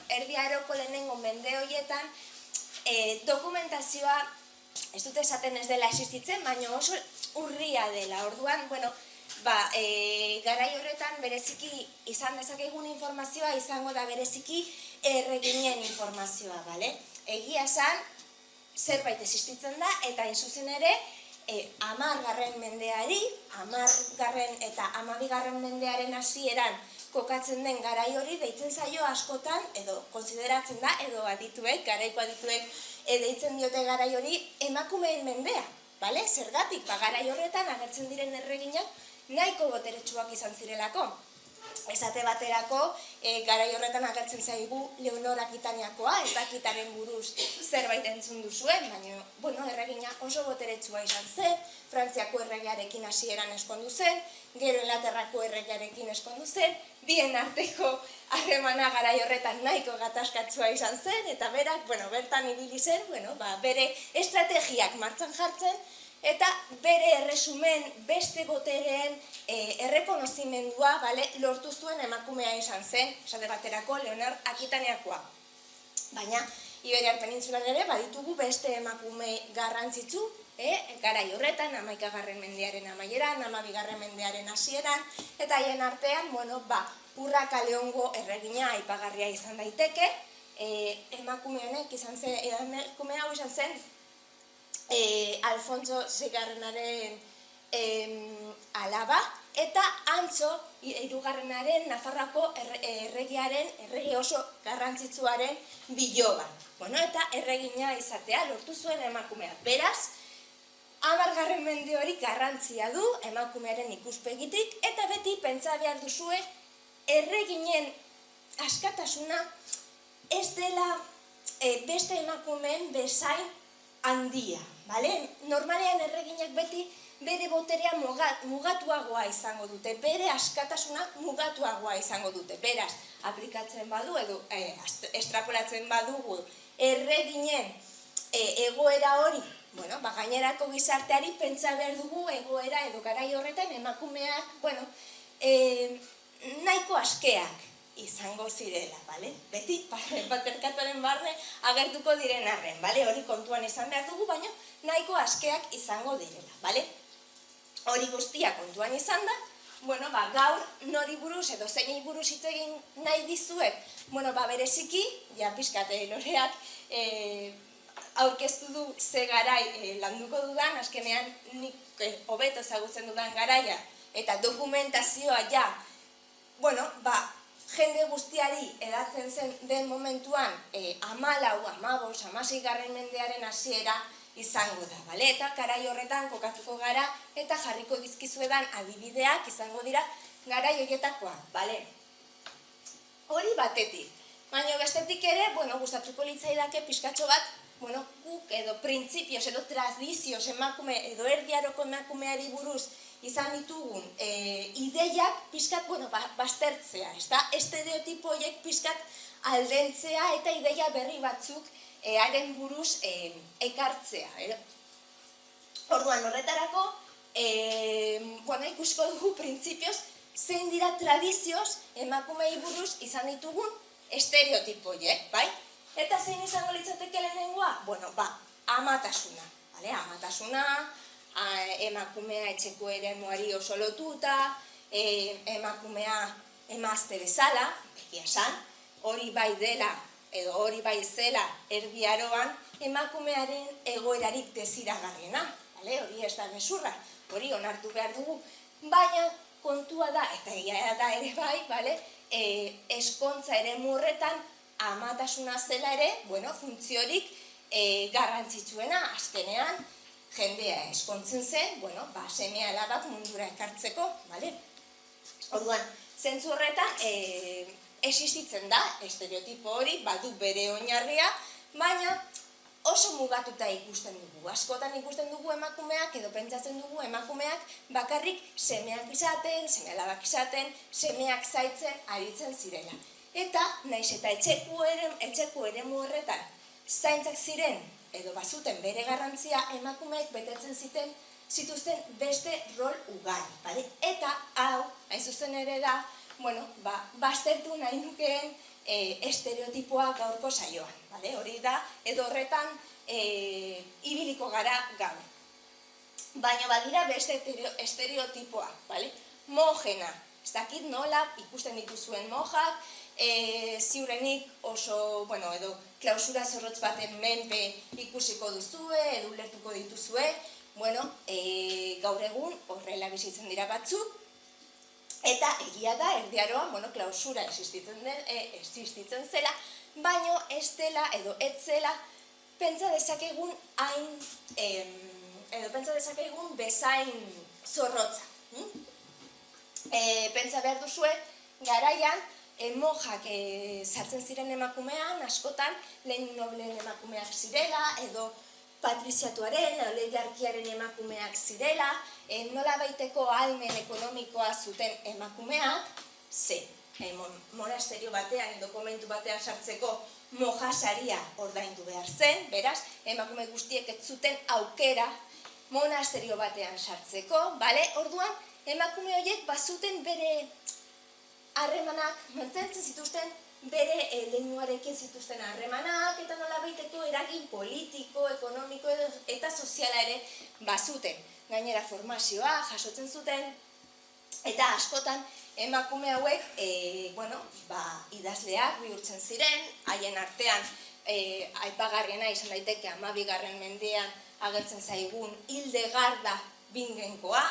Erdi Aroko lehenengo mende horietan dokumentazioa, ez dut esaten ez dela existitzen, baina oso urria dela. Orduan, garai horretan bereziki izan dezakegun informazioa izango da bereziki erreginen informazioa, bale? Egia esan, zerbait existitzen da, eta zuzen ere, 10. mendeari, 10. eta 12. mendearen hasieran kokatzen den garai hori deitzen zaio askotan, edo konsideratzen da, edo garaiko adituek deitzen diote garai hori emakumeen mendea, bale? Zergatik, garai horretan agertzen diren erreginak nahiko boteretsuak izan zirelako. Esate baterako, garai horretan agertzen zaigu Leonor Akitaniakoa, ez dakitaren buruz zerbait entzun duzuen, baina erregina oso boteretsua izan zen, Frantziako erregearekin hasieran eskondu zen, gero Inglaterrako erregearekin eskondu zen, bien arteko harremana garai horretan nahiko gatazkatsua izan zen, eta berak, bertan ibili zen, bere estrategiak martxan jartzen, eta bere erresumen beste botereen errekonozimendua lortu zuen emakumea izan zen, esate baterako Leonor Akitaniakoa. Baina, Iberiar Penintsulan ere baditugu beste emakume garrantzitsu, garai horretan, 11. mendearen amaieran, 12. mendearen hasieran, eta haien artean, Urraka Leongo erregina aipagarria izan daiteke, emakume hau izan zen, Alfonso Seigarrenaren alaba, eta Antso hirugarrenaren Nafarroako errege oso garrantzitsuaren biloba. Eta erregina izatea lortu zuen emakumea. Beraz, 10. mende hori garrantzia du emakumearen ikuspegitik, eta beti pentsa behar duzue erreginen askatasuna ez dela beste emakumeen bezain handia. Normalean erreginak beti bere boterea mugatuagoa izango dute, bere askatasuna mugatuagoa izango dute. Beraz, aplikatzen badu edo estrapolatzen badugu erreginen egoera hori, gainerako gizarteari pentsa behar dugu egoera edo garai horretan emakumeak, nahiko askeak izango zirela, beti patriarkatuaren barne agertuko diren arren, hori kontuan izan behar dugu, baina nahiko askeak izango direla. Hori guztia kontuan izan da, gaur nori buruz edo zeinei buruz hitz egin nahi dizuet, bereziki, pixkat Loreak aurkeztu du ze garai landuko dudan, azkenean nik hobeto ezagutzen dudan garaia, eta dokumentazioa jende guztiari edatzen zen den momentuan 14., 15., 16. mendearen hasiera izango da, eta garai horretan kokatuko gara eta jarriko dizkizuedan adibideak izango dira garai horietakoak, hori batetik. Baina bestetik ere, gustatuko litzaidake pixkatxo bat, guk edo printzipioz edo tradizioz emakume edo Erdi Aroko emakumeari buruz izan ditugun ideiak pixkat baztertzea, estereotipo horiek pixkat aldentzea eta ideia berri batzuk haren buruz ekartzea. Orduan horretarako, ikusiko dugu printzipioz zein dira tradizioz emakumei buruz izan ditugun estereotipo horiek, Eta zein izango litzateke lehenengoa? Amatasuna. Amatasuna, emakumea etxeko eremuari oso lotuta, emakumea emazte bezala, egia esan, hori bai dela, edo hori bai zela Erdi Aroan, emakumearen egoerarik desiragarriena, hori ez da gezurra, hori onartu behar dugu, baina kontua da, eta egia da ere bai, eskontza eremu horretan, amatasuna zela ere, funtziorik garrantzitsuena, azkenean, jendea eskontzen zen, seme alabak mundura ekartzeko, Orduan, zentzu horretan, existitzen da, estereotipo hori, badu bere oinarria, baina oso mugatuta ikusten dugu. Askotan ikusten dugu emakumeak, edo pentsatzen dugu emakumeak bakarrik semeak izaten, seme alabak izaten, semeak zaitzen aritzen zirela. Eta, naiz eta etxeko eremu horretan zaintzak ziren, edo bazuten bere garrantzia emakumeek betetzen zituzten beste rol ugari. Eta hau, hain zuzen ere da, baztertu nahi nukeen estereotipoa gaurko saioan, hori da, edo horretan ibiliko gara gaur. Baina badira beste estereotipoa, mojena, ez dakit nola ikusten dituzuen mojak, ziurrenik oso, edo klausura zorrotz baten menpe ikusiko duzue, edo ulertuko dituzue, gaur egun horrela bizitzen dira batzuk, eta egia da, Erdi Aroan, klausura existitzen zela, baino ez dela edo ez zela pentsa dezakegun bezain zorrotza. Pentsa behar duzue, garaian, mojak sartzen ziren emakumean, askotan, lehen nobleen emakumeak zirela, edo patriziatuaren, oligarkiaren emakumeak zirela, nola baiteko ahalmen ekonomikoa zuten emakumeak, monasterio batean, dokumentu batean sartzeko mojasaria ordaindu behar zen, beraz, emakume guztiek ez zuten aukera monasterio batean sartzeko, orduan, emakume horiek bazuten bere harremanak, mantentzen zituzten bere leinuarekin zituzten harremanak, eta nola baiteko eragin politiko, ekonomiko eta soziala ere bazuten. Gainera formazioa jasotzen zuten, eta askotan emakume hauek idazleak bihurtzen ziren, haien artean aipagarriena izan daiteke 12. mendean agertzen zaigun Hildegarda Bingenkoa,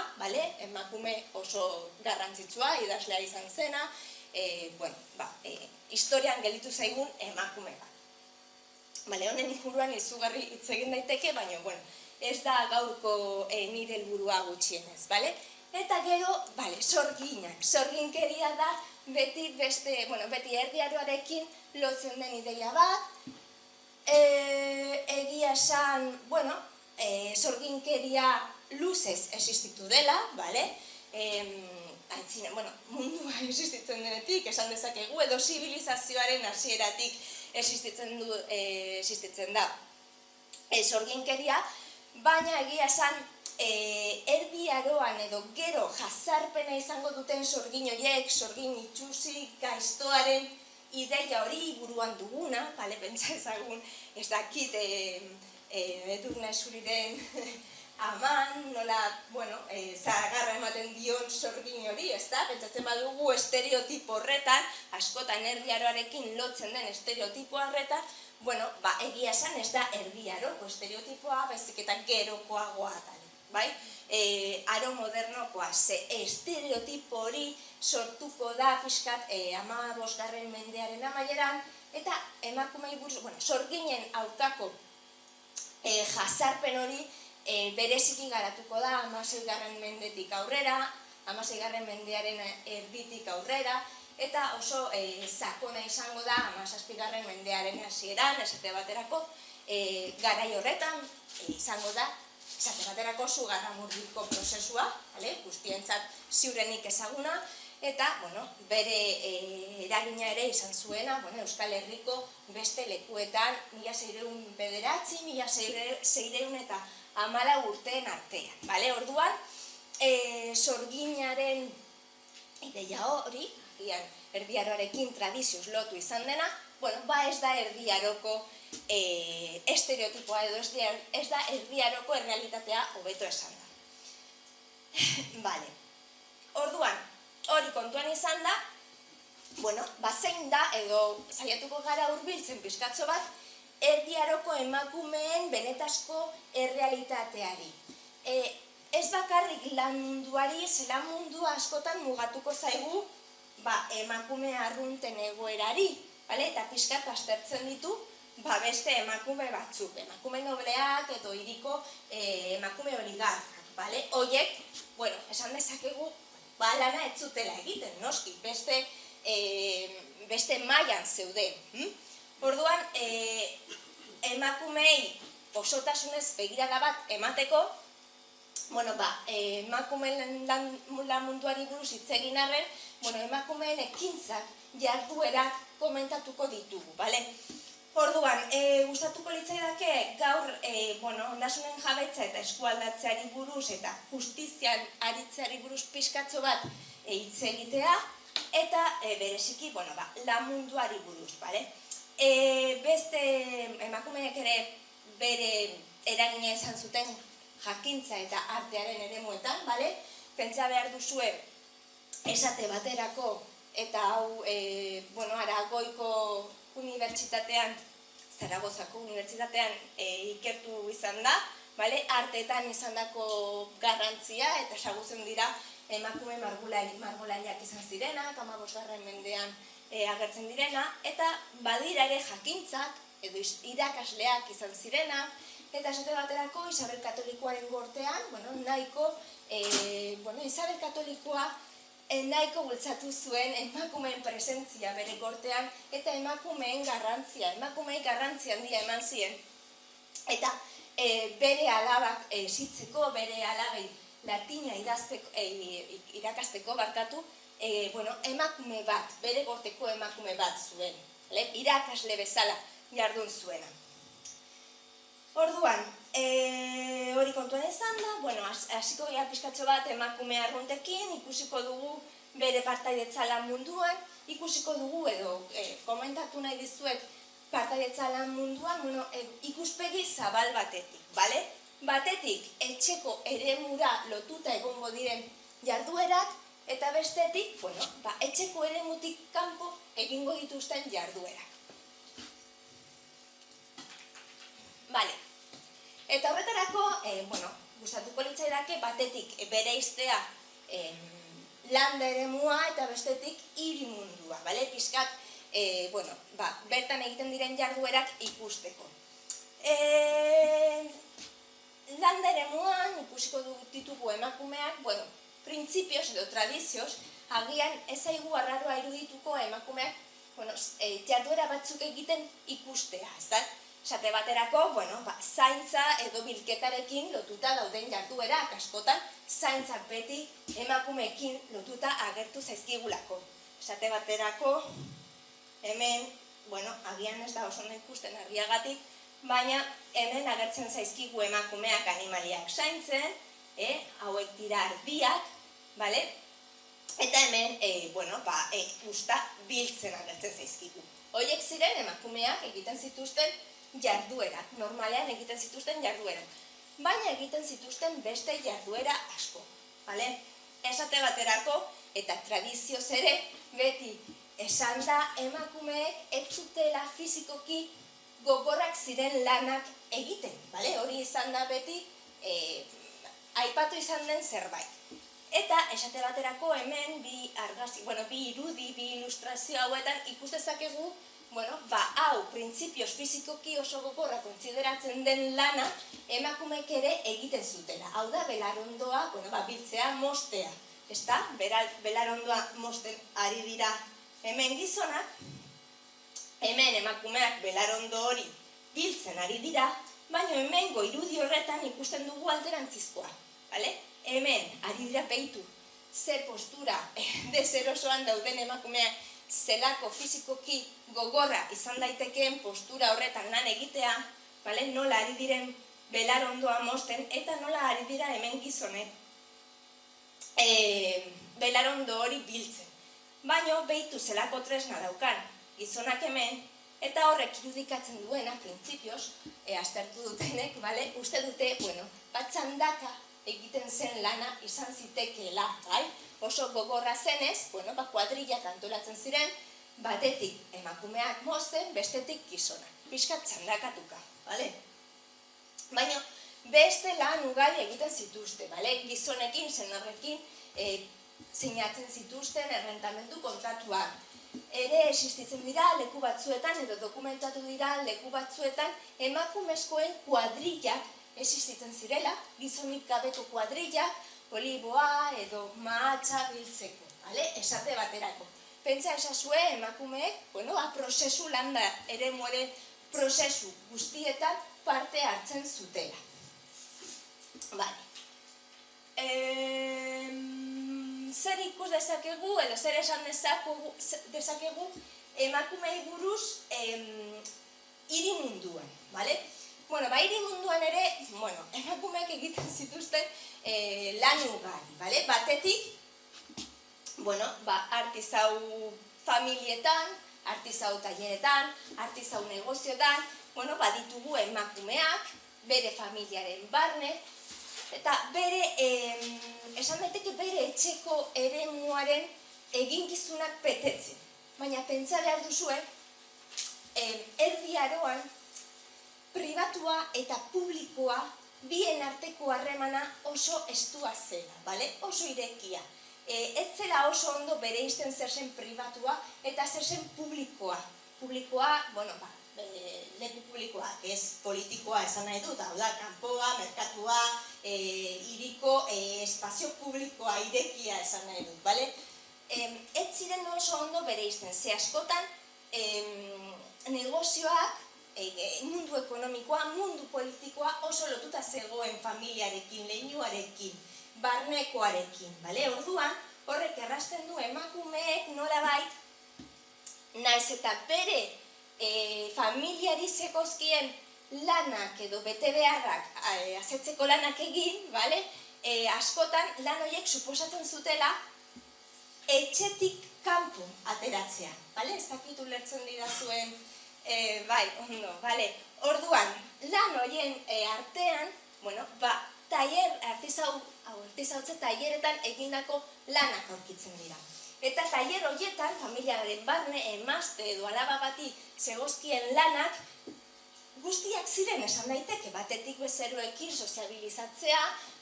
emakume oso garrantzitsua, idazlea izan zena, historian gelditu zaigun emakume bat. Honen inguruan izugarri hitz egin daiteke, baina ez da gaurko nire helburua gutxienez, Eta gero, sorginak. Sorginkeria da beti Erdi Aroarekin lotzen den ideia bat. Egia esan, sorginkeria luzez existitu dela, mundua existitzen denetik, esan dezakegu, edo zibilizazioaren hasieratik existitzen da sorginkeria, baina egia esan Erdi Aroan edo gero jazarpena izango duten sorgin horiek, sorgin itxusi, gaiztoaren ideia hori buruan duguna, pentsa ezagun, ez dakit Edurne Zuriren aman, nola, zagarra ematen dion sorgin hori, ez da? Pentsatzen badugu estereotipo horretan, askotan Erdi Aroarekin lotzen den estereotipo horretan, egia esan ez da Erdi Aroko estereotipoa, baizik eta gerokoagoa da. Aro modernokoa, ze estereotipo hori sortuko da pixkat 15. mendearen amaieran, eta emakumei buruz, sorginen aurkako jazarpen hori bereziki garatuko da 16. mendetik aurrera, 16. mendearen erditik aurrera, eta oso sakona izango da 17. mendearen hasieran, esate baterako, garai horretan izango da, esate baterako Zugarramurdiko prozesua, guztientzat ziurrenik ezaguna, eta bere eragina ere izan zuena Euskal Herriko beste lekuetan 1609, 1614 urteen artean. Orduan, sorginaren ideia hori, Erdi Aroarekin tradizioz lotu izan dena, ez da Erdi Aroko estereotipoa edo ez da Erdi Aroko errealitatea hobeto esan da. Orduan, hori kontuan izan da, zein da edo saiatuko gara hurbiltzen pixkatxo bat Erdi Aroko emakumeen benetazko errealitateari. Ez bakarrik lan munduari, zelan mundu askotan mugatuko zaigu emakume arrunten egoerari, eta pixkat aztertzen ditu beste emakume batzuk, emakume nobleak edo hiriko emakume oligarkak, horiek, esan dezakegu, lana ez zutela egiten, noski, beste mailan zeuden. Orduan, emakumei osotasunez begirada bat emateko, emakumeen lan munduari buruz hitz egin arren, emakumeen ekintzak jarduerak komentatuko ditugu, Orduan, gustatuko litzaidake gaur ondasunen jabetza eta eskualdatzeari buruz eta justizian aritzeari buruz pixkatxo bat hitz egitea, eta bereziki, lan munduari buruz, beste emakumeek ere bere eragina izan zuten jakintza eta artearen eremuetan, pentsa behar duzue esate baterako, eta hau, Aragoiko unibertsitatean, Zaragozako unibertsitatean ikertu izan da, arteetan izandako garrantzia, eta ezagutzen dira emakume margolariak izan zirenak, 15. mendean agertzen direna, eta badira ere jakintzak, edo irakasleak izan zirenak, eta esate baterako Isabel Katolikoaren gortean, Isabel Katolikoa nahiko bultzatu zuen emakumeen presentzia bere gortean, eta emakumeen garrantzia handia eman zien. Eta bere alabak esitzeko, bere alabei latina irakasteko emakume bat, bere gorteko emakume bat zuen, irakasle bezala jardun zuena. Orduan, hori kontuan izan da, hasiko gara pixkatxo bat emakume arruntekin, ikusiko dugu bere partaidetza lan munduan, ikusiko dugu edo komentatu nahi dizuet partaidetza lan munduan, ikuspegi zabal batetik, batetik etxeko eremura lotuta egongo diren jarduerak, eta bestetik, etxeko eremutik kanpo egingo dituzten jarduerak. Eta horretarako, gustatuko litzaidake batetik bereiztea landa eremua eta bestetik hiri mundua, pixkat, bertan egiten diren jarduerak ikusteko. Landa eremuan ikusiko ditugu emakumeak, printzipioz edo tradizioz, agian ez zaigu arraroa irudituko emakumeak jarduera batzuk egiten ikustea, ez da? Esate baterako, zaintza edo bilketarekin lotuta dauden jarduerak, askotan, zaintzak beti emakumeekin lotuta agertu zaizkigulako. Esate baterako, hemen, agian ez da oso nahi ikusten argiagatik, baina hemen agertzen zaizkigu emakumeak animaliak zaintzen, hauek dira ardiak, eta hemen, usta biltzen agertzen zaizkigu. Horiek ziren emakumeak egiten zituzten jarduerak, normalean egiten zituzten jarduerak, baina egiten zituzten beste jarduera asko, esate baterako, eta tradizioz ere, beti esan da emakumeek ez zutela fizikoki gogorrak ziren lanak egiten, hori izan da beti aipatu izan den zerbait. Eta esate baterako hemen bi irudi, bi ilustrazio hauetan ikustezakegu hau, printzipioz fizikoki oso gogorra kontsideratzen den lana emakumeek ere egiten zutela. Hau da, belarondoa, biltzea, mostea. Ezta? Belarondoa mosten ari dira hemen gizonak, hemen emakumeak belarondo hori biltzen ari dira, baina hemengo irudi horretan ikusten dugu alderantzizkoa. Hemen, ari dira peitu, ze postura deserosoan dauden emakumeak, zelako fizikoki gogorra izan daitekeen postura horretan lan egitea, nola ari diren belarondoa mosten, eta nola ari dira hemen gizonek belarondo hori biltzen. Baina behitu zelako tresna daukan gizonak hemen, eta horrek irudikatzen duena, printzipioz, aztertu dutenek, uste dute, txandaka egiten zen lana izan zitekeela, oso gogorra zenez, kuadrillak antolatzen ziren, batetik emakumeak mozten, bestetik gizonak, pixkat txandakatuka, baina beste lan ugari egiten zituzte, gizonekin, senarrekin, sinatzen zituzten errentamendu kontratuak. Ere existitzen dira leku batzuetan, edo dokumentatu dira leku batzuetan, emakumezkoen kuadrillak existitzen zirela, gizonik gabeko kuadrillak, oliboa edo mahatsa biltzeko, esate baterako. Pentsa esazue emakumeek, prozesu landa ere muere prozesu guztietan parte hartzen zutela. Zer ikus dezakegu, edo zer esan dezakegu emakumei buruz hiri munduan, hiri munduan ere, emakumeek egiten zituzten lan ugari, batetik artizau familietan, artizau taileretan, artizau negozioetan, ditugu emakumeak, bere familiaren barne, eta bere, esan daiteke bere etxeko eremuaren eginkizunak betetzen. Baina pentsa behar duzue, erdi aroan, pribatua eta publikoa bien arteko harremana oso estua zela, oso irekia. Ez zela oso ondo bereizten zer zen pribatua eta zer zen publikoa. Publikoa, leku publikoa, ez politikoa esan nahi dut, hau da, kanpoa, merkatua, hiriko espazio publikoa, irekia esan nahi dut, bale? Ez ziren oso ondo bereizten, ze askotan negozioak, mundu ekonomikoa, mundu politikoa oso lotuta zegoen familiarekin, leinuarekin, barnekoarekin, bale? Orduan, horrek errazten du emakumeek nolabait, naiz eta bere familiari zekozkien lanak edo bete beharrak asetzeko lanak egin, bale? Askotan lan horiek suposatzen zutela etxetik kanpo ateratzea, bale? Ez dakit ulertzen didazuen, bai, ondo, bale? Orduan, lan horien artean, artizautze taileretan egindako lanak aurkitzen dira. Eta tailer horietan, familiaren barne, emazte edo alaba bati zegozkien lanak, guztiak ziren esan daiteke, batetik bezeroekin soziabilizatzea,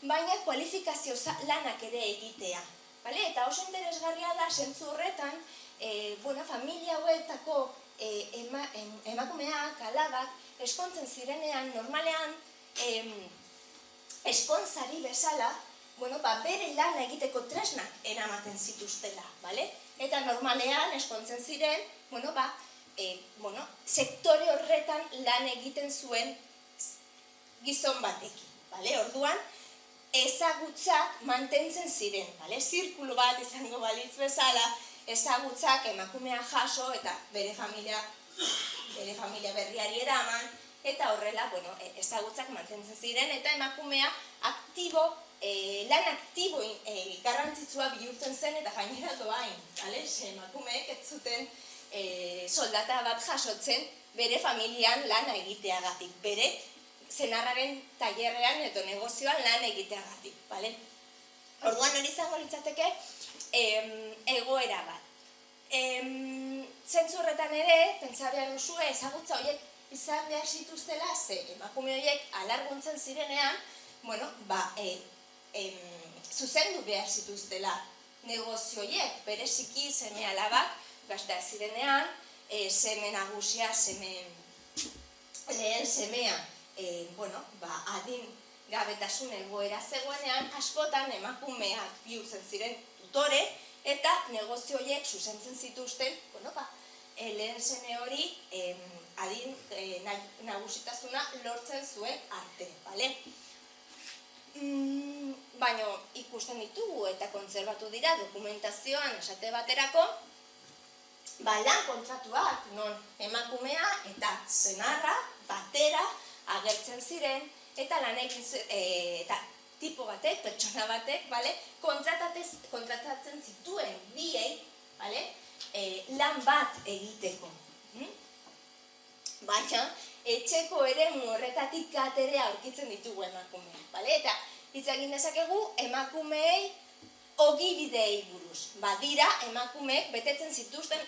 baina kualifikazio lanak ere egitea. Eta oso interesgarria da, zentzu horretan, familia hauetako emakumeak, alabak, eskontzen zirenean, normalean, eskontzari bezala, bere lan egiteko tresnak eramaten zituztela, eta normalean eskontzen ziren, sektore horretan lan egiten zuen gizon batekin, orduan, ezagutzak mantentzen ziren, zirkulu bat izango balitz bezala, ezagutzak emakumea jaso eta bere familia berriari eraman, eta horrela, ezagutzak mantentzen ziren, eta emakumea lan aktibo garrantzitsua bihurtzen zen eta gainera doain, emakumeek ez zuten soldata bat jasotzen bere familian lan egiteagatik, bere zenarraren tailerrean edo negozioan lan egiteagatik, orduan hori izango litzateke egoera bat. Zentzu horretan ere, pentsa behar duzue, ezagutza horiek izan behar zituztela, ze emakume horiek alarguntzen zirenean, zuzendu behar zituztela negozio horiek, bereziki seme alabak, gazteak zirenean, seme nagusia, lehen semea, adin gabetasun egoera zegoenean, askotan emakumeak bihurtzen ziren tutore, eta negozio horiek zuzentzen zituzten, lehen seme hori adin nagusitasuna lortzen zuen arte, baina ikusten ditugu eta kontserbatu dira dokumentazioan esate baterako, lan kontratuak non emakumea eta senarra batera agertzen ziren eta lan egin eta tipo batek, pertsona batek, kontratatzen zituen biei lan bat egiteko. Baina, etxeko eremu horretatik katerea aurkitzen ditugu emakumeak, eta hitz egin dezakegu emakumeei ogibideei buruz. Badira, emakumeek betetzen zituzten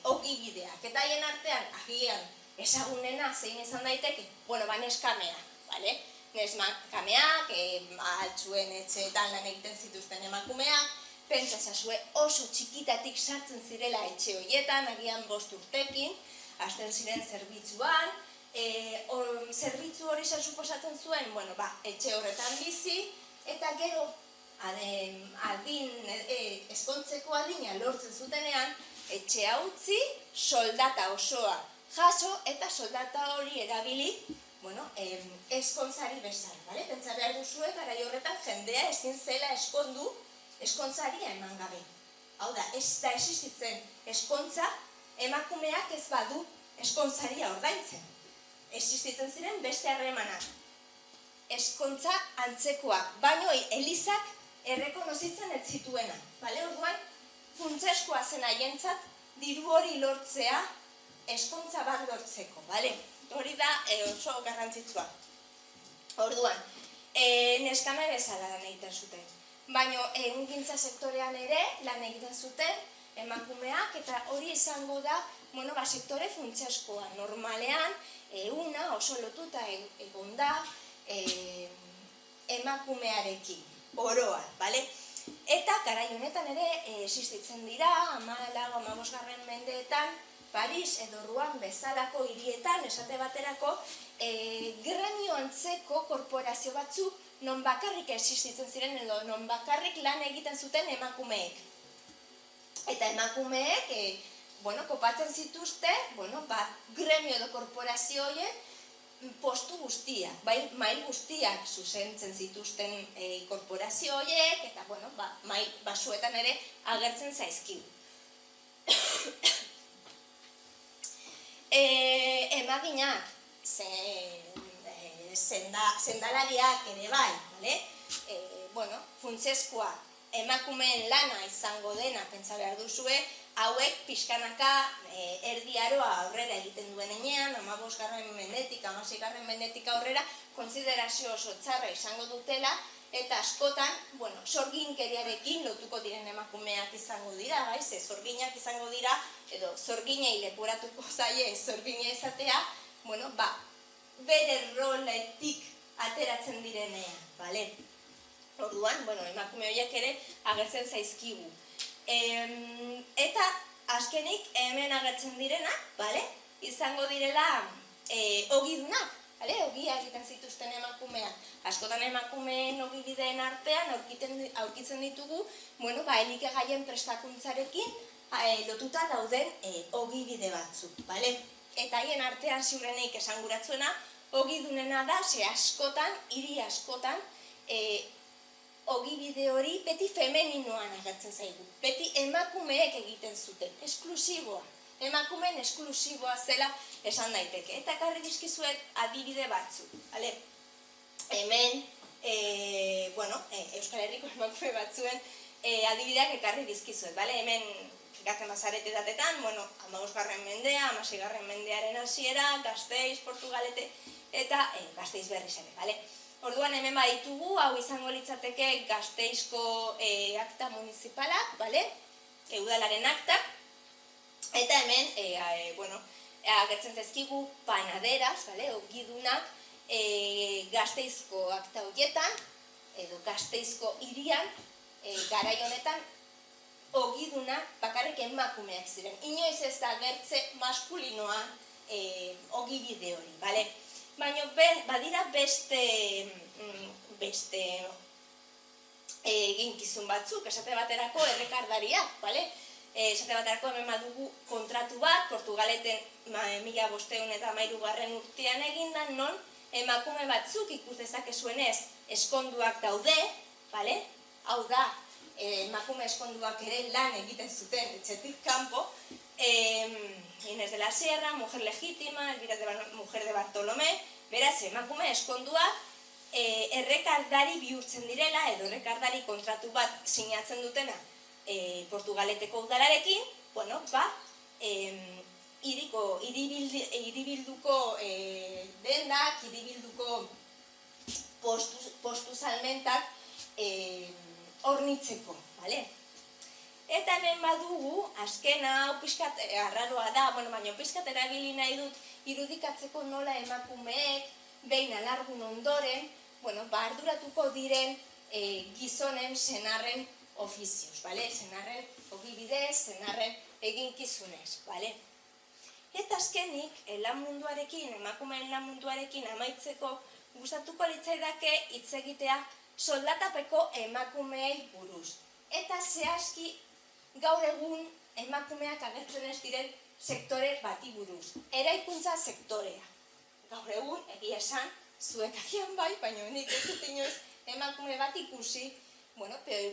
ogibideak, eta haien artean, agian, ezagunena zein izan daiteke, neskameak, neskameak, altzuen etxeetan lan egiten zituzten emakumeak, pentsa ezazue oso txikitatik sartzen zirela etxe horietan, agian 5 urtekin, hasten ziren zerbitzuan, zerbitzu hori zer suposatzen zuen, etxe horretan bizi, eta gero eskontzeko adina lortzen zutenean, etxea utzi, soldata osoa jaso, eta soldata hori erabili, eskontzari bezala, pentsa behar duzue, garai horretan jendea ezin zela eskondu, eskontzaria eman gabe. Hau da, ez da existitzen eskontza, emakumeak ez badu eskontzaria ordaintzen. Existitzen ziren beste harremanak. Eskontza antzekoak, baino elizak errekonozitzen ez zituena. Orduan, funtsezkoa zen haientzat diru hori lortzea eskontza bat lortzeko, bale? Hori da oso garrantzitsua. Orduan, neskame bezala lan egiten zuten. Baina ehungintza sektorean ere lan egiten zuten emakumeak, eta hori izango da, sektore funtsezkoa. Normalean, ehuna oso lotuta egon da emakumearekin, oroa, bale? Eta garai honetan ere existitzen dira, 14-15 mendeetan, Paris edo Rouen bezalako hirietan, esate baterako, gremio antzeko korporazio batzuk non bakarrik existitzen ziren edo non bakarrik lan egiten zuten emakumeek. Eta emakumeek, kopatzen zituzte, gremio edo korporazio horien postu guztiak, mail guztiak zuzentzen zituzten korporazio horiek, eta mail basuetan ere agertzen zaizkigu. Emaginak, sendalariak ere bai, funtsezkoa emakumeen lana izango dena pentsa behar duzue, hauek pixkanaka erdi aroa aurrera egiten duen enean, 15. mendetik, 16. mendetik aurrera, konsiderazio oso txarra izango dutela, eta askotan, sorginkeriarekin lotuko diren emakumeak izango dira, ze sorginak izango dira, edo sorginei leporatuko zaie sorgina izatea, bere roletik ateratzen direnean, bale? Orduan, emakume horiek ere agertzen zaizkigu. Eta azkenik hemen agertzen direnak, izango direla ogidunak, ogia egiten zituzten emakumeak. Askotan emakumeen ogibideen artean aurkitzen ditugu, elikagaien prestakuntzarekin lotuta dauden ogibide batzuk, eta haien artean ziurrenik esanguratzuena, ogidunena da, hiri askotan, ogibide hori beti femeninoan agertzen zaigu. Beti emakumeek egiten zuten, esklusiboa. Emakumeen esklusiboa zela esan daiteke. Eta ekarri dizkizuet adibide batzuk. Hemen, Euskal Herriko emakume batzuen adibideak ekarri dizkizuet. Hemen, fikatzen bazarete datetan, 15. mendea, 16. mendearen hasiera, Gasteiz, Portugalete, eta Gasteiz berriz ere, Orduan hemen baditugu, hau izango litzateke Gasteizko akta municipalak, udalaren aktak, eta hemen, agertzen zaizkigu panaderas, ogidunak, Gasteizko akta horietan, edo Gasteizko hirian, garai honetan, ogidunak bakarrik emakumeak ziren. Inoiz ez da agertze maskulinoan ogibide hori, Baina badira beste eginkizun batzuk, esate baterako errekardariak, esate baterako hemen badugu kontratu bat, Portugaleten 1513 urtean egindan, non emakume batzuk ikus dezakezuenez eskonduak daude, hau da, emakume eskonduak ere lan egiten zuten etxetik kanpo, Inés de la Sierra, Mujer Legítima, Mujer de Bartolomé, beraz, emakume eskonduak errekardari bihurtzen direla, edo errekardari kontratu bat sinatzen dutena Portugaleteko udalarekin, hiribilduko dendak, hiribilduko postu salmentak hornitzeko, Eta hemen badugu, azkena, hau pixkat arraroa da, baina pixkat erabili nahi dut irudikatzeko nola emakumeek, behin alargun ondoren, arduratuko diren gizonen senarren ofizioz, senarren ogibidez, senarren eginkizunez, Eta azkenik, lan munduarekin, emakumeen lan munduarekin amaitzeko gustatuko litzaidake hitz egitea soldatapeko emakumeei buruz. Eta zehazki gaur egun emakumeak agertzen ez diren sektore bati buruz. Eraikuntza sektorea. Gaur egun, egia esan, zuek agian bai, baina nik ez dut inoiz emakume bat ikusi, peoi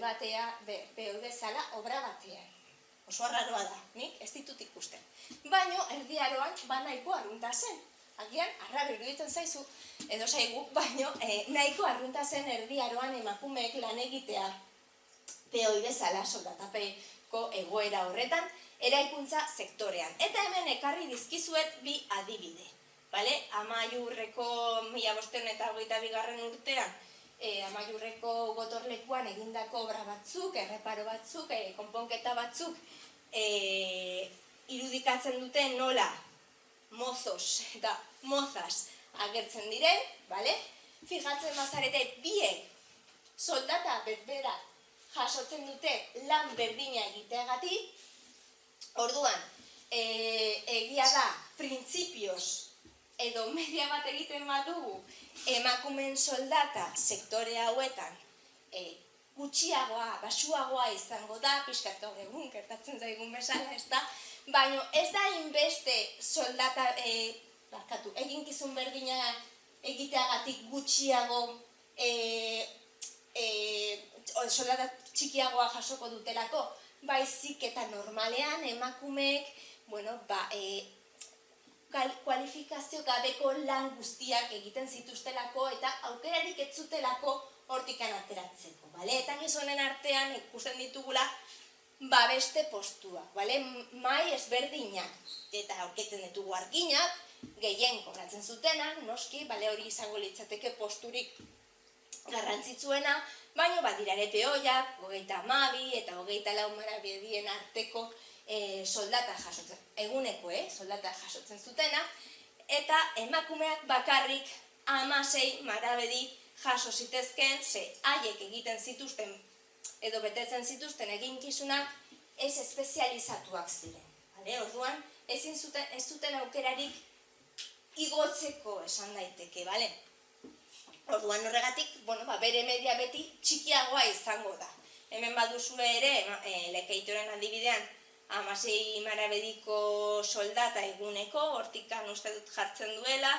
bezala obra batean. Oso arraroa da, nik ez ditut ikusten. Baina erdi aroan nahiko arrunta zen. Agian, arraro iruditzen zaizu, edo zaigu, baina nahiko arrunta zen erdi aroan emakumeek lan egitea. peoi bezala, soldatapeko egoera horretan, eraikuntza sektorean. Eta hemen ekarri dizkizuet bi adibide. Amaiurreko 1522 urtean, Amaiurreko gotorlekuan egindako obra batzuk, erreparo batzuk, konponketa batzuk, irudikatzen dute nola mozos eta mozas agertzen diren, fijatzen bazarete biek soldata berbera jasotzen dute lan berdina egiteagatik. Orduan, egia da, printzipioz edo media bat egiten badugu emakumeen soldata sektore hauetan gutxiagoa, basuagoa izango da, pixkat gaur egun, gertatzen zaigun bezala, ez da, baina ez da inbeste soldata, eginkizun berdina egiteagatik gutxiago soldata txikiagoa jasoko dutelako, baizik eta normalean emakumeek, kualifikazio gabeko lan guztiak egiten zituztelako eta aukerarik ez zutelako hortikan ateratzeko, eta gizonen artean ikusten ditugula beste postuak, mai ezberdinak, eta aurkitzen ditugu arginak, gehien kobratzen zutenak, noski, hori izango litzateke posturik garrantzitsuena, baina badira ere peoiak, 32 eta 24 marabedien arteko soldata jasotzen, eguneko soldata jasotzen zutena, eta emakumeak bakarrik 16 marabedi jaso zitezken, ze haiek egiten zituzten, edo betetzen zituzten eginkizunak ez espezializatuak ziren. Orduan, ez zuten aukerarik igotzeko esan daiteke, Orduan horregatik, bere media beti txikiagoa izango da. Hemen baduzue ere, Lekeitoren adibidean, 16 marabediko soldata eguneko, hortikan uste dut jartzen duela.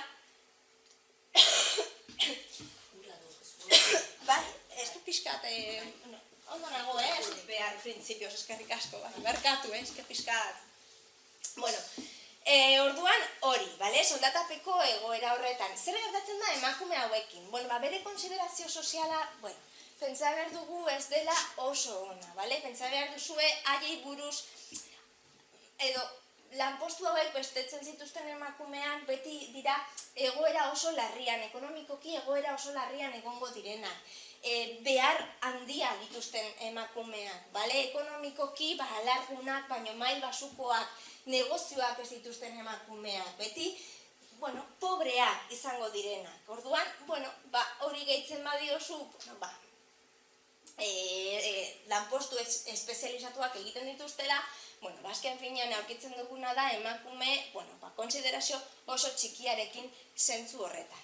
Ez du pixkat, ondo nago, ez dut behar printzipioz, eskerrik asko, barkatu, esker pixkat. Orduan hori, soldatapeko egoera horretan. Zer gertatzen da emakume hauekin? Bere konsiderazio soziala, pentsa behar dugu ez dela oso ona, pentsa behar duzue haiei buruz, edo lanpostu hauek bestetzen zituzten emakumeak beti dira egoera oso larrian, ekonomikoki egoera oso larrian egongo direnak. Behar handia dituzten emakumeak, ekonomikoki alargunak, baino mail basukoak, negozioak ez dituzten emakumeak, beti, pobreak izango direnak. Orduan, hori gehitzen badiozu, lanpostu espezializatuak egiten dituztela, azken finean aurkitzen duguna da emakume, konsiderazio oso txikiarekin zentzu horretan,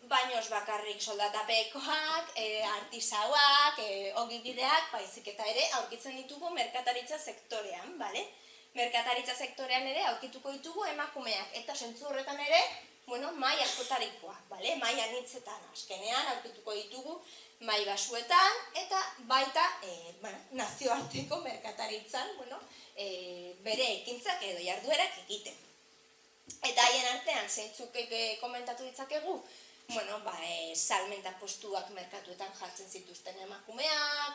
Baina ez bakarrik soldatapekoak, artisauak, ogibideak, baizik eta ere aurkitzen ditugu merkataritza sektorean, Merkataritza sektorean ere aurkituko ditugu emakumeak, eta zentzu horretan ere, mai askotarikoa, mai anitzetan, azkenean aurkituko ditugu mai basuetan, eta baita nazioarteko merkataritzan bere ekintzak edo jarduerak egiten. Eta haien artean, zeintzuk komentatu ditzakegu, salmenta postuak merkatuetan jartzen zituzten emakumeak,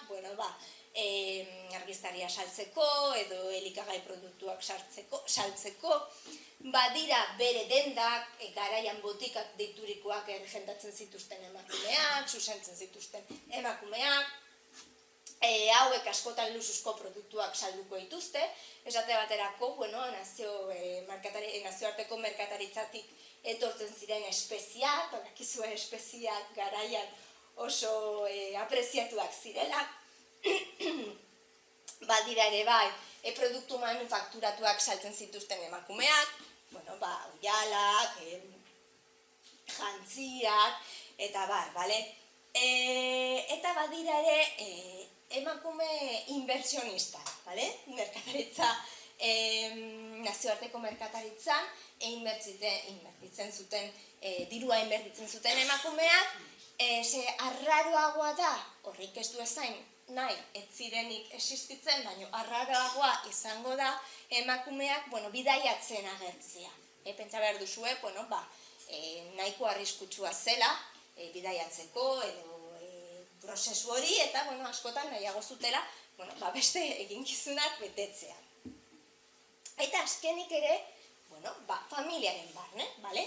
argiztaria saltzeko edo elikagai produktuak saltzeko, badira bere dendak, garaian botikak deiturikoak erregendatzen zituzten emakumeak, zuzentzen zituzten emakumeak, hauek askotan luxuzko produktuak salduko dituzte, esate baterako, nazioarteko merkataritzatik etortzen ziren espeziak, badakizue espeziak garaian oso apreziatuak zirela, badira ere produktu manufakturatuak saltzen zituzten emakumeak, oialak, jantziak, eta eta badira ere emakume inversionistak, merkataritza, nazioarteko merkataritzan, inbertitzen zuten, dirua inbertitzen zuten emakumeak, ze arraroagoa da, horrik ez du ezain, nahi, ez zirenik existitzen, baina arraroagoa izango da, emakumeak, bidaiatzen agertzea. Pentsa behar duzue, nahiko arriskutsua zela, bidaiatzeko, edo prozesu hori eta, askotan nahiago zutela, beste eginkizunak betetzea. Eta azkenik ere, familiaren barne, bale?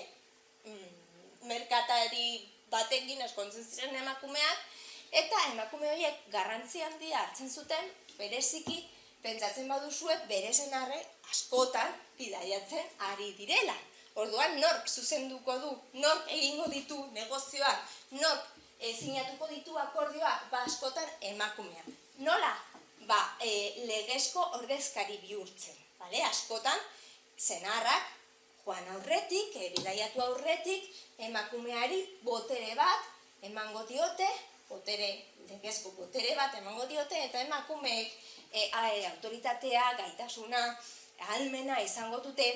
Merkatari batekin eskontzen ziren emakumeak, eta emakume horiek garrantzi handia hartzen zuten, bereziki, pentsatzen baduzue, bere senarre askotan bidaiatzen ari direla. Orduan, nork zuzenduko du, nork egingo ditu negozioak, nork sinatuko ditu akordioak, askotan emakumeak. Nola? Legezko ordezkari bihurtzen. Askotan, senarrak joan aurretik, bidaiatu aurretik, emakumeari botere bat emango diote, legezko botere bat emango diote, eta emakumeek autoritatea, gaitasuna, ahalmena izango dute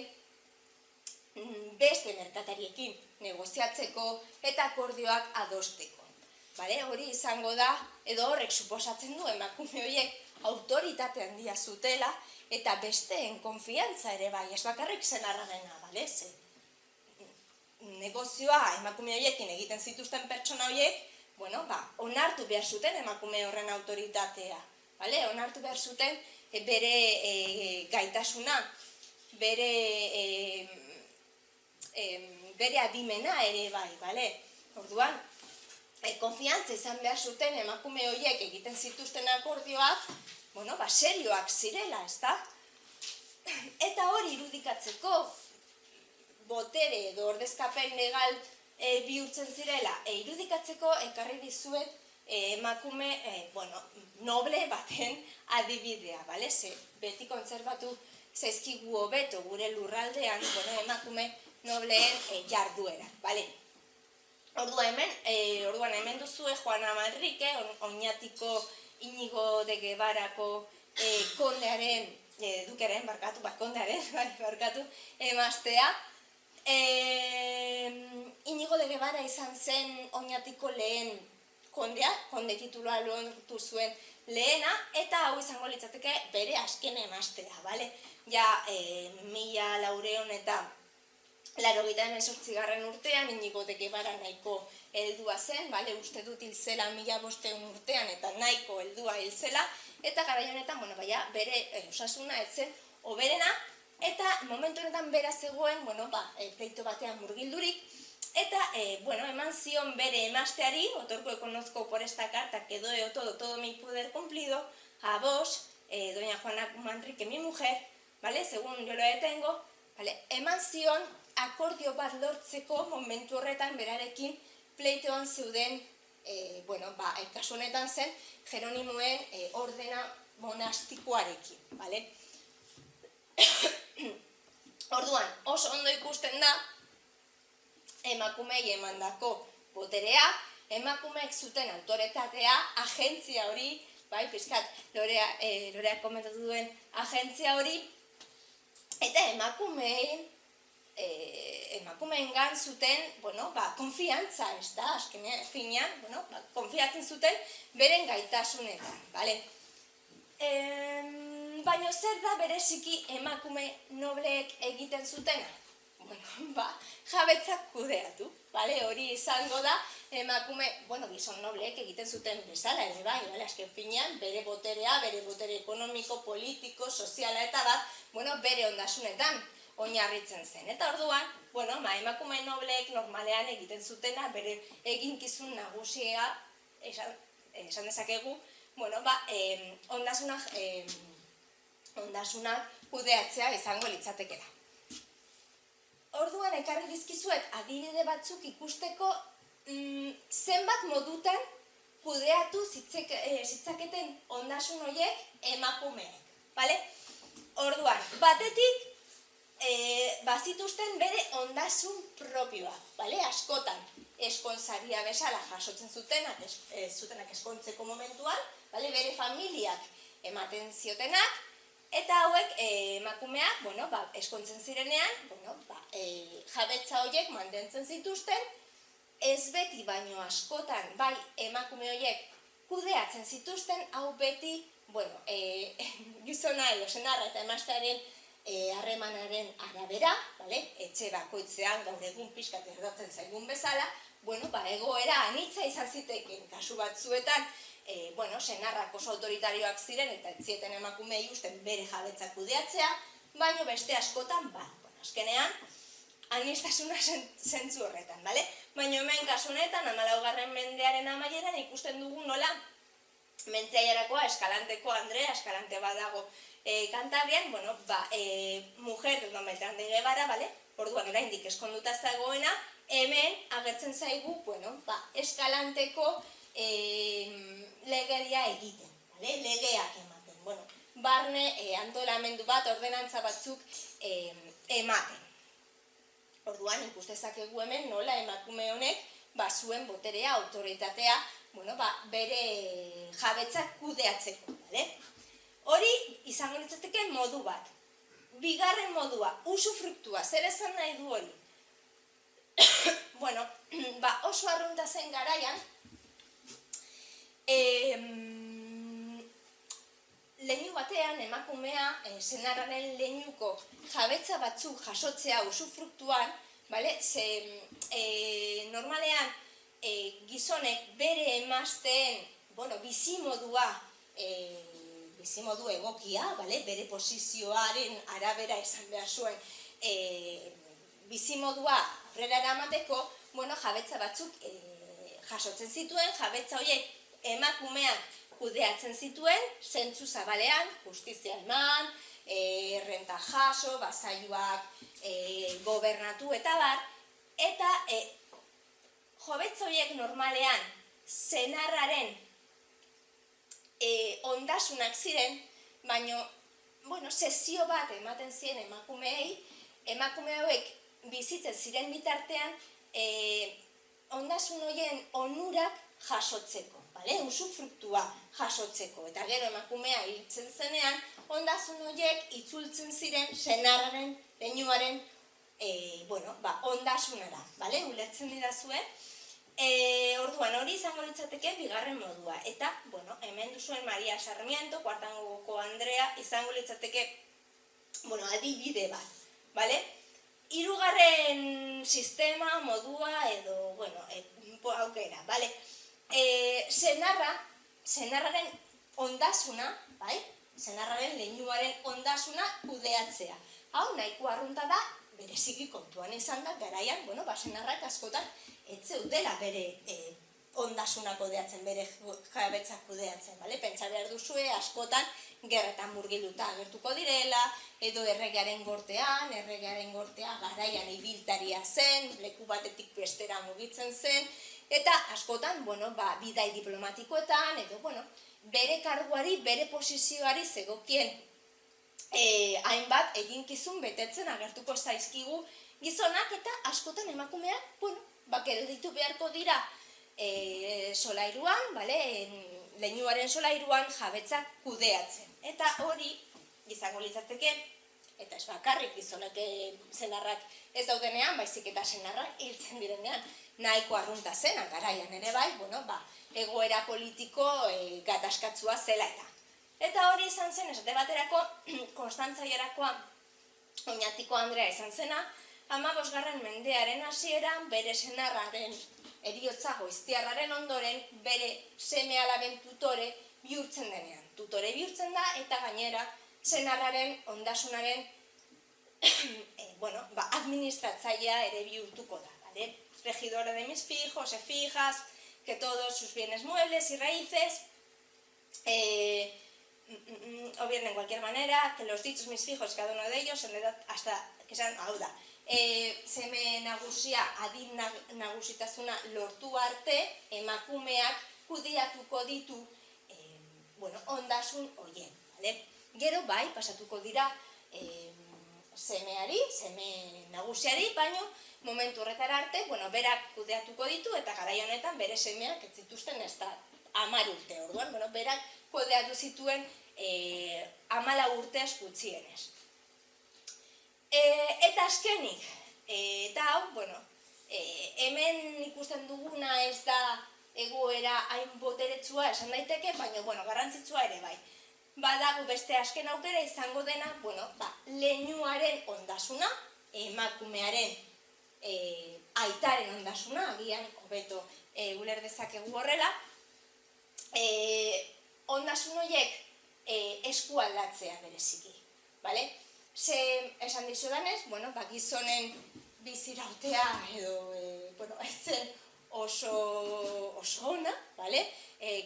beste merkatariekin negoziatzeko eta akordioak adosteko. Hori izango da, edo horrek suposatzen du emakume horiek autoritate handia zutela eta besteen konfiantza ere bai, ez bakarrik senarrarena, negozioa emakume horiekin egiten zituzten pertsona horiek, onartu behar zuten emakume horren autoritatea, onartu behar zuten bere gaitasuna, bere adimena ere bai, orduan, konfiantza izan behar zuten emakume horiek egiten zituzten akordioak, serioak zirela, ezta? Eta hori irudikatzeko botere edo ordezkapen legal bihurtzen zirela, irudikatzeko ekarri dizuet emakume, noble baten adibidea, beti kontserbatu zaizkigu hobeto gure lurraldean, emakume nobleen jarduera, Orduan hemen duzue Juana Manrique, Oñatiko Inigo de Guevarako kondearen, dukearen, barkatu, emaztea. Inigo de Guevara izan zen Oñatiko lehen kondea, konde titulua lortu zuen lehena, eta hau izango litzateke bere azken emaztea, Ja, 1400 eta 88. urtean, Inigo de Guevara nahiko heldua zen, uste dut hil zela 1500 urtean eta nahiko heldua hil zela, eta garai honetan, bere osasuna ez zen hoberena, eta momentu honetan bera zegoen, pleito batean murgildurik, eta, eman zion bere emazteari, otorko conozco por esta carta que doy todo mi poder cumplido, a vos, doña Juana Manrique, mi mujer, según yo lo detengo, eman zion akordio bat lortzeko momentu horretan berarekin pleitoan zeuden, kasu honetan zen, Jeronimoen ordena monastikoarekin, Orduan, oso ondo ikusten da, emakumei emandako boterea, emakumeek zuten autoritatea, agentzia hori, pizkat, Loreak komentatu duen agentzia hori, eta emakumeengan zuten, konfiantza, ez da, azkenean, finean, konfiatzen zuten beren gaitasunetan, Baina zer da bereziki emakume nobleek egiten zutena? Jabetzak kudeatu, hori izango da, emakume, gizon nobleek egiten zuten bezala ere bai, azken finean, bere boterea, bere botere ekonomiko, politiko, soziala eta bat, bere ondasunetan oinarritzen zen. Eta orduan, emakume nobleek normalean egiten zutena, bere eginkizun nagusia, esan dezakegu, ondasunak kudeatzea izango litzatekela. Orduan ekarri dizkizuet adibide batzuk ikusteko zenbat modutan kudeatu zitzaketen ondasun horiek emakumeek, Orduan, batetik bazituzten bere ondasun propioa, askotan eskonsaria bezala jasotzen zutenak eskontzeko momentuan, bere familiak ematen ziotenak, eta hauek emakumeak, eskontzen zirenean, jabetza horiek mantentzen zituzten, ez beti baino askotan, emakume horiek kudeatzen zituzten, hau beti, gizona edo senarra eta emaztearen harremanaren arabera, etxe bakoitzean gaur egun pixkat gertatzen zaigun bezala, egoera anitza izan zitekeen kasu batzuetan, senarrak oso autoritarioak ziren eta ez zieten emakumeei uzten bere jabetza kudeatzea, baina beste askotan, azkenean, aniztasuna zentzu horretan, baina hemen kasu honetan, 14. mendearen amaieran ikusten dugu nola Mentziaiarakoa, Eskalanteko Andrea, Eskalante badago Kantabrian, mujer del Beltrán de Guevara, orduan oraindik eskonduta zegoena, hemen agertzen zaigu, Eskalanteko legeria egiten, legeak ematen, barne antolamendu bat, ordenantza batzuk ematen. Orduan ikustezakegu hemen nola emakume honek zuen boterea, autoritatea, bere jabetzak kudeatzeko, Hori izango litzateke modu bat. Bigarren modua, usufruktua, zer esan nahi du hori? Oso arrunta zen garaian, leinu batean emakumea senarraren leinuko jabetza batzuk jasotzea usufruktuan, normalean gizonek bere emazteen bizimodu egokia, bere posizioaren arabera izan behar zuen bizimodua aurrera eramateko, jabetza batzuk jasotzen zituen, jabetza horiek emakumeak kudeatzen zituen, zentzu zabalean, justizia eman, errenta jaso, basailuak gobernatu eta bar, eta jabetza horiek normalean senarraren ondasunak ziren, baina sesio bat ematen ziren emakume hauek bizitzen ziren bitartean ondasun horien onurak jasotzeko, usufruktua jasotzeko, eta gero emakumea hiltzen zenean, ondasun horiek itzultzen ziren senarraren, leinuaren ondasunara, ulertzen didazue? Orduan hori izango litzateke bigarren modua, eta hemen duzuen Maria Sarmiento, Kuartangoko Andrea, izango litzateke adibide bat, hirugarren sistema, modua edo aukera, senarraren ondasuna, senarraren leinuaren ondasuna kudeatzea. Hau nahiko arrunta da, bereziki kontuan izan da, garaian, senarrak askotan ez zeudela bere ondasuna kudeatzen, bere jabetzak kudeatzen, pentsa behar duzue, askotan gerretan murgilduta agertuko direla, edo erregearen gortea garaian ibiltaria zen, leku batetik bestera mugitzen zen, eta askotan, bidai diplomatikoetan, edo, bere karguari, bere posizioari zegokien hainbat eginkizun betetzen agertuko zaizkigu gizonak, eta askotan emakumeak, gelditu beharko dira solairuan, leinuaren solairuan jabetzak kudeatzen. Eta hori izango litzateke, eta ez bakarrik gizonak senarrak ez daudenean, baizik eta senarrak hiltzen direnean, nahiko arrunta zena garaian ere bai, egoera politiko gatazkatsua zela eta. Eta hori izan zen, esate baterako, Konstantzaiarakoa Oñatiko Andrea izan zena, 15. mendearen hasieran bere senarraren heriotza goiztiarraren ondoren bere seme-alaben tutore bihurtzen denean. Tutore bihurtzen da eta gainera senarraren ondasunaren administratzailea ere bihurtuko da. Regidora de mis hijos e hijas, que todos sus bienes muebles y raíces o bien de cualquier manera, que los dichos mis hijos, cada uno de ellos, en edad hasta que sean hauda. Seme nagusia, adin nagusitasuna lortu arte, emakumeak kudeatuko ditu ondasun horien. Gero bai, pasatuko dira semeari, seme nagusiari, baino momentu horretara arte, berak kudeatuko ditu eta garai honetan bere semeak ez zituzten ez da 10 urte. Orduan, berak kudeatu zituen 14 urtez gutxienez. Eta azkenik, eta hau, hemen ikusten duguna ez da egoera hain boteretsua esan daiteke, baina, garrantzitsua ere bai. badago beste azken aukera izango dena, leinuaren ondasuna, emakumearen aitaren ondasuna, agian hobeto uler dezakegu horrela, ondasun horiek eskualdatzea bereziki, bale? Ze esan dizudanez, gizonen bizirautea edo, ez zen oso ona, bale?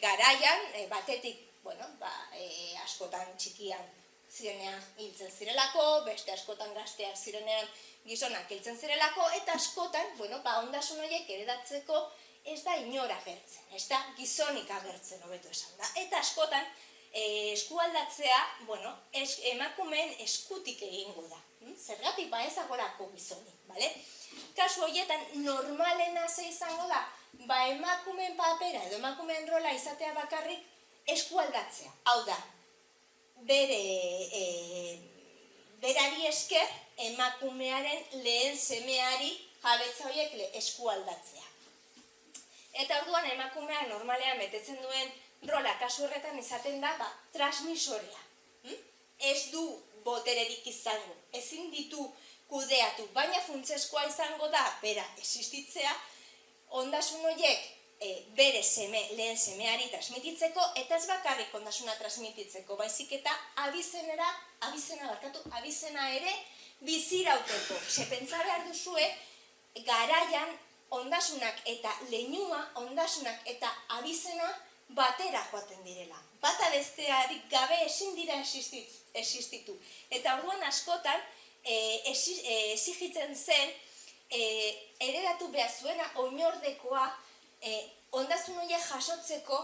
Garaian, batetik, askotan txikian zirenean hiltzen zirelako, beste askotan gazteak zirenean gizonak hiltzen zirelako, eta askotan, ondasun horiek heredatzeko ez da inor agertzen, ez da gizonik agertzen hobeto esan da. Eta askotan, eskualdatzea, emakumeen eskutik egingo da. Zergatik ezagorako gizonik, bale? Kasu horietan, normalena ze izango da, emakumeen papera edo emakumeen rola izatea bakarrik eskualdatzea. Hau da, berari esker emakumearen lehen semeari jabetza horiek eskualdatzea. Eta orduan emakumeak normalean betetzen duen rola kasu horretan izaten da transmisorea. Ez du botererik izango, ezin ditu kudeatu, baina funtsezkoa izango da bera existitzea, ondasun horiek bere lehen semeari transmititzeko, eta ez bakarrik ondasuna transmititzeko, baizik eta abizena ere bizirauteko. Se pentsa behar duzue, garaian ondasunak eta leinua, ondasunak eta abizena batera joaten direla. Bata bestearik gabe ezin dira existitu. Eta orduan askotan, exigitzen zen, heredatu behar zuena oinordekoa, ondasun horiek jasotzeko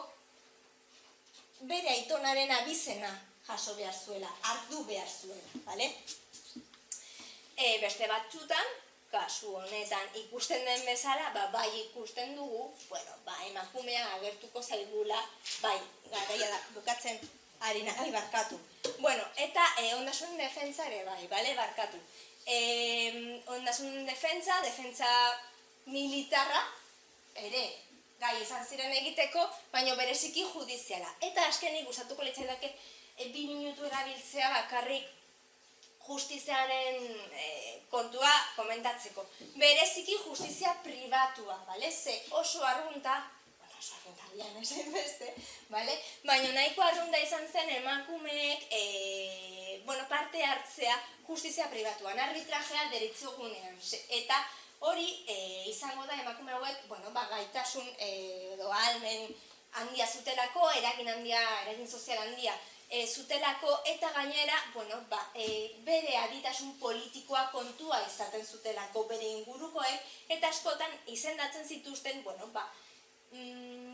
bere aitonaren abizena jaso behar zuela, hartu behar zuela, bale? Beste batzutan, kasu honetan ikusten den bezala, bai ikusten dugu, emakumea agertuko zaigula, garaia da, bukatzen ari nahi barkatu. Eta ondasun defentsa ere bai, barkatu. Ondasun defentsa militarra, ere, gai izan ziren egiteko, baina bereziki judiziala. Eta azkenik gustatuko litzaidake 2 minutu erabiltzea bakarrik justiziaren kontua komentatzeko. Bereziki justizia pribatua, ze oso arrunta, bian esan beste, baina nahiko arrunta izan zen emakumeek parte hartzea justizia pribatuan, arbitrajea deritzogunean. Eta hori izango da emakume hauek gaitasun edo ahalmen handia zutelako, eragin sozial handia zutelako, eta gainera bere aditasun politikoa kontua izaten zutelako bere ingurukoek, eta askotan izendatzen zituzten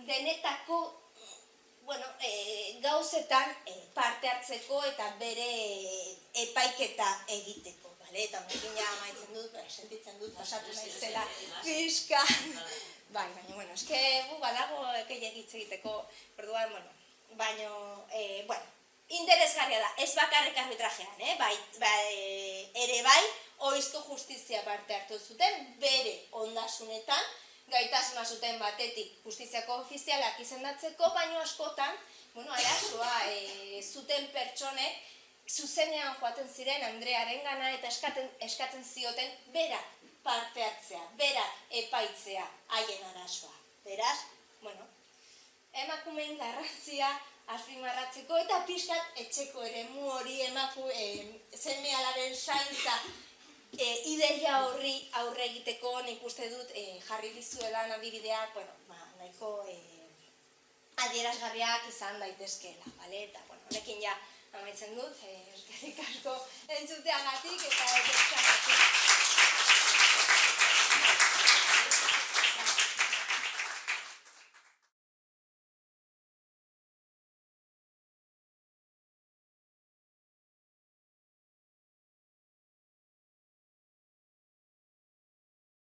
denetako gauzetan parte hartzeko eta bere epaiketa egiteko. Eta honekin ja amaitzen dut, sentitzen dut, pasatu naizela pixka. Baina, eske gu badago gehiagitz egiteko, orduan, baina, interesgarria da, ez bakarrik arbitrajean, ere bai, ohizko justizia parte hartu zuten, bere ondasunetan, gaitasuna zuten batetik justiziako ofizialak izendatzeko, baina askotan, arazoa zuten pertsonek, zuzenean joaten ziren Andrearen gana eta eskatzen zioten berak parte hartzea, berak epaitzea haien arazoa. Beraz, emakumeen garrantzia azpimarratzeko eta pixkat etxeko eremu hori seme-alaben zaintza ideia horri aurre egiteko nik uste dut jarri dizuelan adibideak, nahiko adierazgarriak izan daitezkeela, eta honekin ja amaitzen dut, eskerrik asko entzuteagatik eta